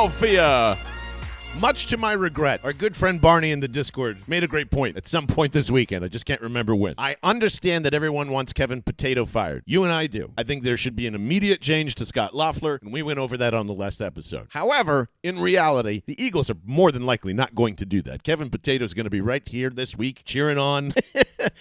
Philadelphia. Much to my regret, our good friend Barney in the Discord made a great point at some point this weekend. I just can't remember when. I understand that everyone wants Kevin Potato fired. You and I do. I think there should be an immediate change to Scott Loeffler, and we went over that on the last episode. However, in reality, the Eagles are more than likely not going to do that. Kevin Potato is going to be right here this week cheering on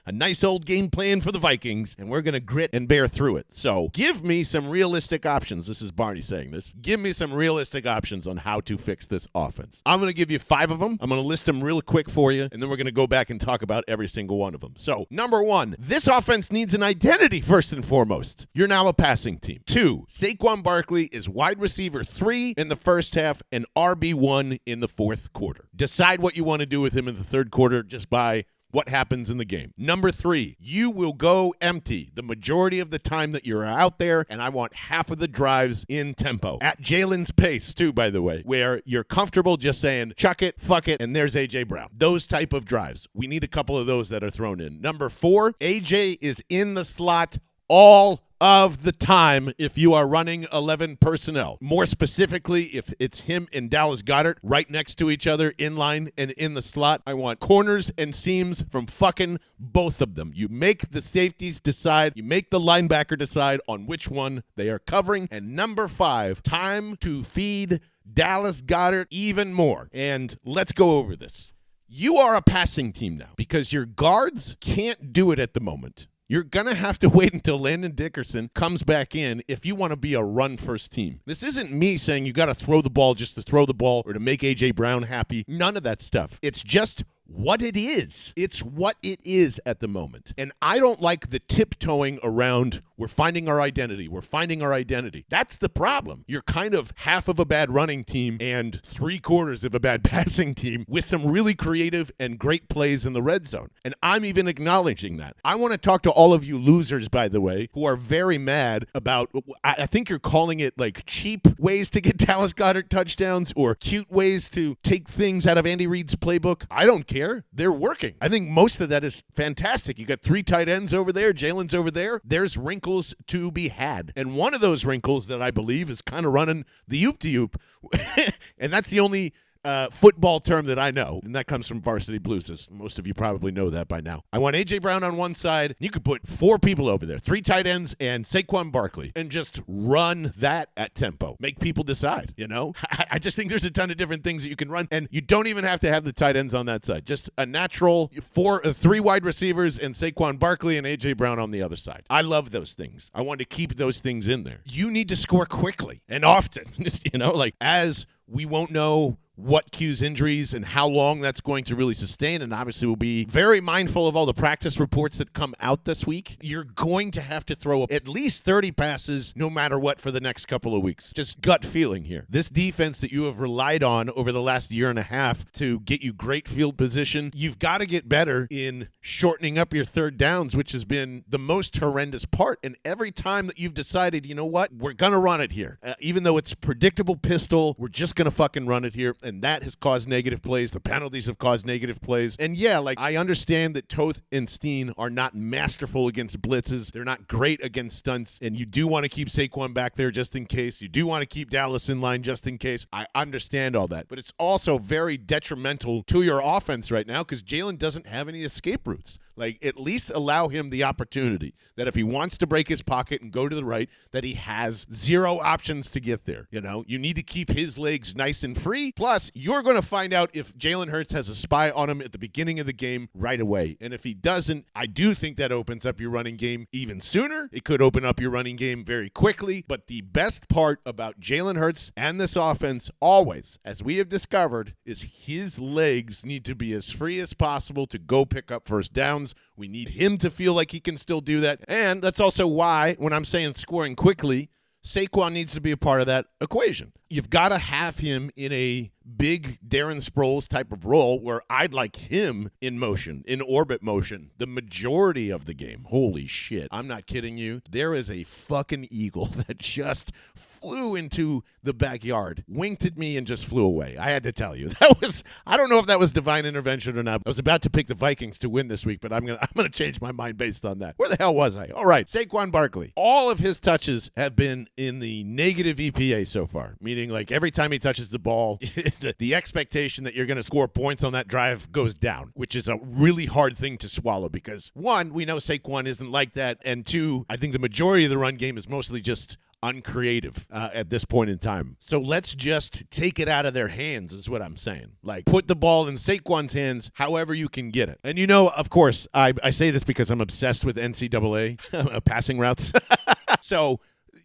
a nice old game plan for the Vikings, and we're going to grit and bear through it. So give me some realistic options. This is Barney saying this. Give me some realistic options on how to fix this offense. I'm going to give you 5 of them. I'm going to list them real quick for you, and then we're going to go back and talk about every single one of them. So, number 1, this offense needs an identity first and foremost. You're now a passing team. 2, Saquon Barkley is wide receiver 3 in the first half and RB1 in the fourth quarter. Decide what you want to do with him in the third quarter just by what happens in the game. Number 3, you will go empty the majority of the time that you're out there, and I want half of the drives in tempo. At Jalen's pace, too, by the way, where you're comfortable just saying, chuck it, fuck it, and there's A.J. Brown. Those type of drives. We need a couple of those that are thrown in. Number 4, A.J. is in the slot all of the time if you are running 11 personnel. More specifically, if it's him and Dallas Goedert right next to each other in line and in the slot, I want corners and seams from fucking both of them. You make the safeties decide. You make the linebacker decide on which one they are covering. And number 5, time to feed Dallas Goedert even more. And let's go over this. You are a passing team now because your guards can't do it at the moment. You're going to have to wait until Landon Dickerson comes back in if you want to be a run-first team. This isn't me saying you got to throw the ball just to throw the ball or to make A.J. Brown happy. None of that stuff. It's just what it is. It's what it is at the moment. And I don't like the tiptoeing around, we're finding our identity. We're finding our identity. That's the problem. You're kind of half of a bad running team and 3/4 of a bad passing team with some really creative and great plays in the red zone. And I'm even acknowledging that. I want to talk to all of you losers, by the way, who are very mad about, I think you're calling it like cheap ways to get Dallas Goedert touchdowns or cute ways to take things out of Andy Reid's playbook. I don't care. They're working. I think most of that is fantastic. You got 3 tight ends over there. Jalen's over there. There's wrinkles to be had. And one of those wrinkles that I believe is kind of running the oop-de-oop. And that's the only football term that I know, and that comes from Varsity Blues, as most of you probably know that by now. I want A.J. Brown on one side. You could put 4 people over there, 3 tight ends and Saquon Barkley, and just run that at tempo. Make people decide, you know? I just think there's a ton of different things that you can run, and you don't even have to have the tight ends on that side. Just a natural 3 wide receivers and Saquon Barkley and A.J. Brown on the other side. I love those things. I want to keep those things in there. You need to score quickly and often, you know, like as we won't know what Q's injuries and how long that's going to really sustain, and obviously we'll be very mindful of all the practice reports that come out this week. You're going to have to throw at least 30 passes no matter what for the next couple of weeks. Just gut feeling here. This defense that you have relied on over the last year and a half to get you great field position, you've got to get better in shortening up your third downs, which has been the most horrendous part. And every time that you've decided, you know what, we're going to run it here. Even though it's predictable pistol, we're just going to fucking run it here. And that has caused negative plays. The penalties have caused negative plays. And yeah, like I understand that Toth and Steen are not masterful against blitzes. They're not great against stunts. And you do want to keep Saquon back there just in case. You do want to keep Dallas in line just in case. I understand all that. But it's also very detrimental to your offense right now because Jalen doesn't have any escape routes. Like, at least allow him the opportunity that if he wants to break his pocket and go to the right, that he has 0 options to get there. You know, you need to keep his legs nice and free. Plus, you're going to find out if Jalen Hurts has a spy on him at the beginning of the game right away. And if he doesn't, I do think that opens up your running game even sooner. It could open up your running game very quickly. But the best part about Jalen Hurts and this offense always, as we have discovered, is his legs need to be as free as possible to go pick up first downs. We need him to feel like he can still do that. And that's also why, when I'm saying scoring quickly, Saquon needs to be a part of that equation. You've got to have him in a big Darren Sproles type of role where I'd like him in motion, in orbit motion, the majority of the game. Holy shit. I'm not kidding you. There is a fucking eagle that just flew into the backyard, winked at me, and just flew away. I had to tell you. I don't know if that was divine intervention or not. I was about to pick the Vikings to win this week, but I'm gonna change my mind based on that. Where the hell was I? All right, Saquon Barkley. All of his touches have been in the negative EPA so far, meaning meaning like every time he touches the ball, the expectation that you're going to score points on that drive goes down, which is a really hard thing to swallow because, one, we know Saquon isn't like that, and two, I think the majority of the run game is mostly just uncreative at this point in time. So let's just take it out of their hands is what I'm saying. Like, put the ball in Saquon's hands however you can get it. And of course, I say this because I'm obsessed with NCAA passing routes. So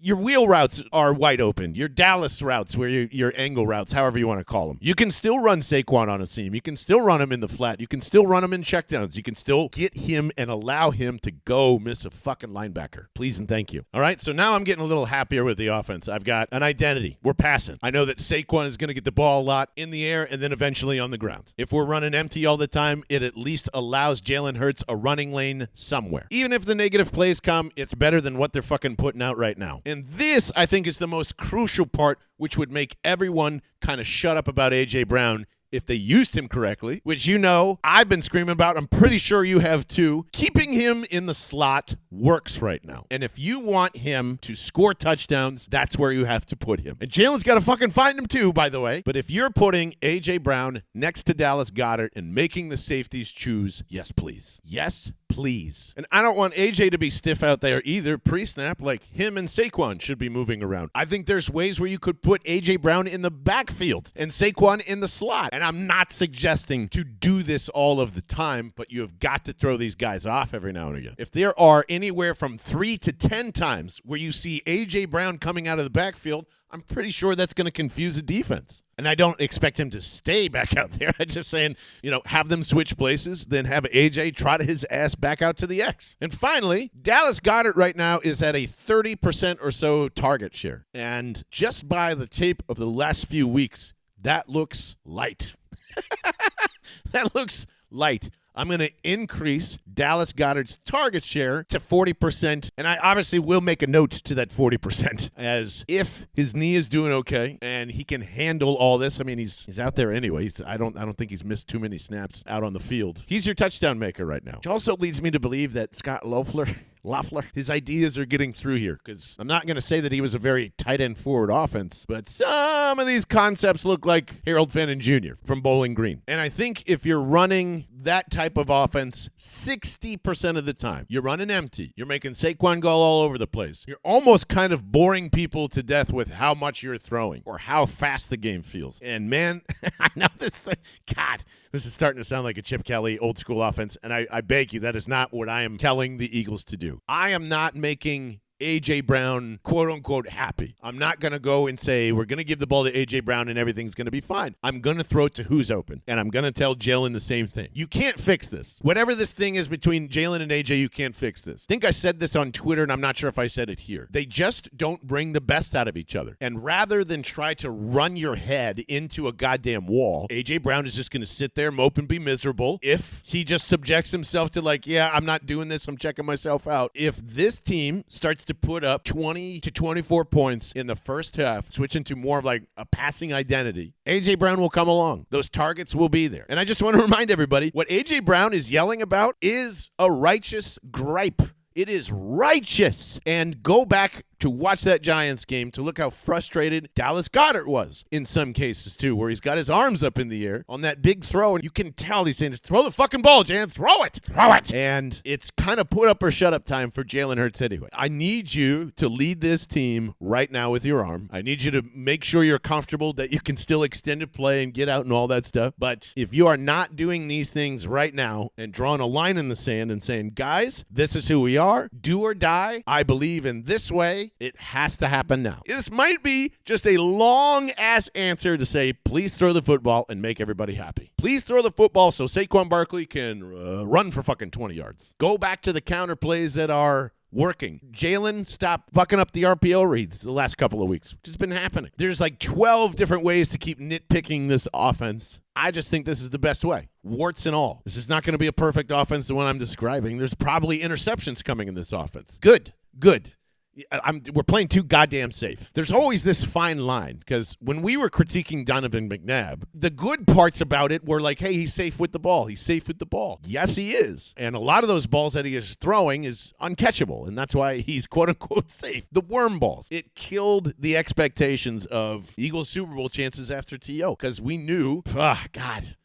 your wheel routes are wide open. Your Dallas routes, where your angle routes, however you want to call them. You can still run Saquon on a seam. You can still run him in the flat. You can still run him in checkdowns. You can still get him and allow him to go miss a fucking linebacker. Please and thank you. All right, so now I'm getting a little happier with the offense. I've got an identity. We're passing. I know that Saquon is going to get the ball a lot in the air and then eventually on the ground. If we're running empty all the time, it at least allows Jalen Hurts a running lane somewhere. Even if the negative plays come, it's better than what they're fucking putting out right now. And this, I think, is the most crucial part, which would make everyone kind of shut up about A.J. Brown if they used him correctly, which I've been screaming about. I'm pretty sure you have too. Keeping him in the slot works right now. And if you want him to score touchdowns, that's where you have to put him. And Jalen's got to fucking find him too, by the way. But if you're putting A.J. Brown next to Dallas Goedert and making the safeties choose, yes, please. Yes, please. And I don't want A.J. to be stiff out there either pre-snap. Like, him and Saquon should be moving around. I think there's ways where you could put A.J. Brown in the backfield and Saquon in the slot. And I'm not suggesting to do this all of the time, but you have got to throw these guys off every now and again. If there are anywhere from 3 to 10 times where you see A.J. Brown coming out of the backfield, I'm pretty sure that's going to confuse a defense. And I don't expect him to stay back out there. I'm just saying, have them switch places, then have A.J. trot his ass back out to the X. And finally, Dallas Goedert right now is at a 30% or so target share. And just by the tape of the last few weeks, that looks light. That looks light. I'm going to increase Dallas Goedert's target share to 40%, and I obviously will make a note to that 40% as if his knee is doing okay and he can handle all this. I mean, he's out there anyway. I don't think he's missed too many snaps out on the field. He's your touchdown maker right now, which also leads me to believe that Scott Loeffler, his ideas are getting through here, because I'm not going to say that he was a very tight end forward offense, but some of these concepts look like Harold Fannin Jr. from Bowling Green. And I think if you're running that type of offense 60% of the time, you're running empty, you're making Saquon go all over the place, you're almost kind of boring people to death with how much you're throwing or how fast the game feels. And man, I know this is starting to sound like a Chip Kelly old school offense, and I beg you, that is not what I am telling the Eagles to do. I am not making A.J. Brown, quote-unquote, happy. I'm not going to go and say, we're going to give the ball to A.J. Brown and everything's going to be fine. I'm going to throw it to who's open, and I'm going to tell Jalen the same thing. You can't fix this. Whatever this thing is between Jalen and A.J., you can't fix this. I think I said this on Twitter, and I'm not sure if I said it here. They just don't bring the best out of each other. And rather than try to run your head into a goddamn wall, A.J. Brown is just going to sit there, mope, and be miserable. If he just subjects himself to I'm not doing this, I'm checking myself out. If this team starts to put up 20 to 24 points in the first half, switch into more of like a passing identity, A.J. Brown will come along. Those targets will be there. And I just want to remind everybody, what A.J. Brown is yelling about is a righteous gripe. It is righteous. And go back to watch that Giants game to look how frustrated Dallas Goedert was in some cases too, where he's got his arms up in the air on that big throw, and you can tell he's saying, throw the fucking ball, Jan, throw it. And it's kind of put up or shut up time for Jalen Hurts anyway. I need you to lead this team right now with your arm. I need you to make sure you're comfortable that you can still extend a play and get out and all that stuff. But if you are not doing these things right now and drawing a line in the sand and saying, guys, this is who we are, do or die, I believe in this way, it has to happen now. This might be just a long-ass answer to say, please throw the football and make everybody happy. Please throw the football so Saquon Barkley can run for fucking 20 yards. Go back to the counter plays that are working. Jalen, stop fucking up the RPO reads the last couple of weeks, which has been happening. There's like 12 different ways to keep nitpicking this offense. I just think this is the best way, warts and all. This is not going to be a perfect offense, the one I'm describing. There's probably interceptions coming in this offense. Good. we're playing too goddamn safe. There's always this fine line, because when we were critiquing Donovan McNabb, the good parts about it were like, hey, he's safe with the ball. He's safe with the ball. Yes, he is. And a lot of those balls that he is throwing is uncatchable, and that's why he's quote-unquote safe. The worm balls. It killed the expectations of Eagles Super Bowl chances after T.O., because we knew, God,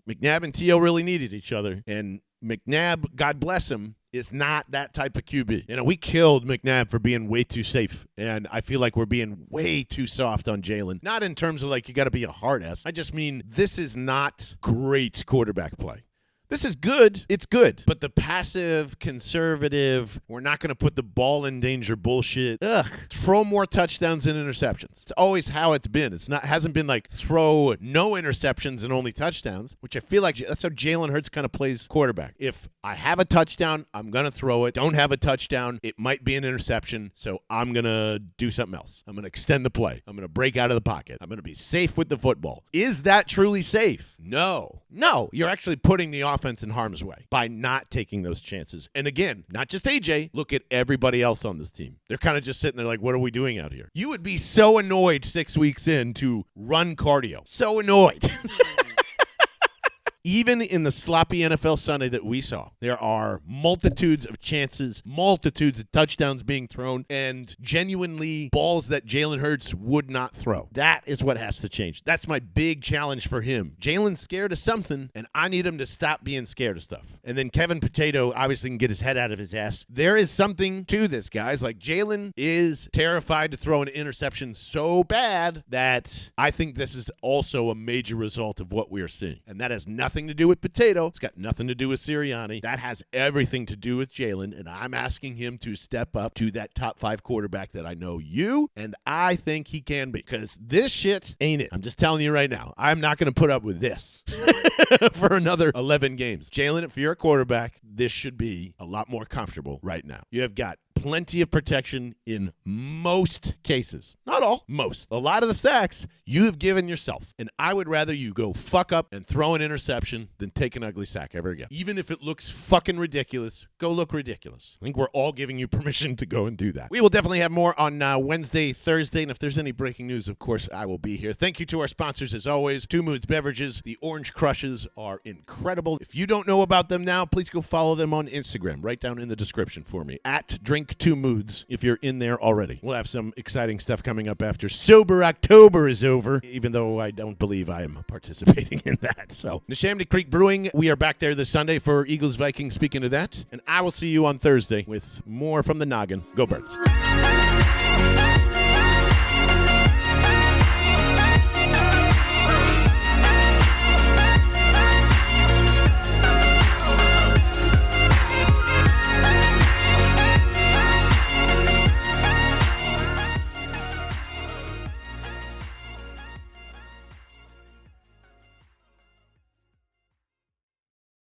McNabb and T.O. really needed each other, and McNabb, God bless him, is not that type of QB. We killed McNabb for being way too safe, and I feel like we're being way too soft on Jalen. Not in terms of like you got to be a hard ass. I just mean this is not great quarterback play. This is good. It's good. But the passive, conservative, we're not going to put the ball in danger bullshit. Throw more touchdowns and interceptions. It's always how it's been. Hasn't been like throw no interceptions and only touchdowns, which I feel like that's how Jalen Hurts kind of plays quarterback. If I have a touchdown, I'm going to throw it. Don't have a touchdown, it might be an interception, so I'm going to do something else. I'm going to extend the play. I'm going to break out of the pocket. I'm going to be safe with the football. Is that truly safe? No. You're actually putting the offense in harm's way by not taking those chances. And again, not just AJ, look at everybody else on this team. They're kind of just sitting there like, what are we doing out here? You would be so annoyed 6 weeks in to run cardio. So annoyed. Even in the sloppy NFL Sunday that we saw, there are multitudes of chances, multitudes of touchdowns being thrown, and genuinely balls that Jalen Hurts would not throw. That is what has to change. That's my big challenge for him. Jalen's scared of something, and I need him to stop being scared of stuff. And then Kevin Potato obviously can get his head out of his ass. There is something to this, guys. Like, Jalen is terrified to throw an interception so bad that I think this is also a major result of what we are seeing. And that has nothing to do with Potato. It's got nothing to do with Sirianni. That has everything to do with Jalen, and I'm asking him to step up to that top 5 quarterback that I know you, and I think he can be, because this shit ain't it. I'm just telling you right now. I'm not going to put up with this for another 11 games. Jalen, if you're a quarterback, this should be a lot more comfortable right now. You have got plenty of protection in most cases. Not all, most. A lot of the sacks you have given yourself. And I would rather you go fuck up and throw an interception than take an ugly sack ever again. Even if it looks fucking ridiculous, go look ridiculous. I think we're all giving you permission to go and do that. We will definitely have more on Wednesday, Thursday, and if there's any breaking news, of course, I will be here. Thank you to our sponsors as always. Two Moods Beverages. The Orange Crushes are incredible. If you don't know about them now, please go follow them on Instagram. Right down in the description for me. At Drink Two Moods if you're in there already. We'll have some exciting stuff coming up after Sober October is over, even though I don't believe I am participating in that. So, Neshaminy Creek Brewing, we are back there this Sunday for Eagles Vikings, speaking of that, and I will see you on Thursday with more from the noggin. Go Birds.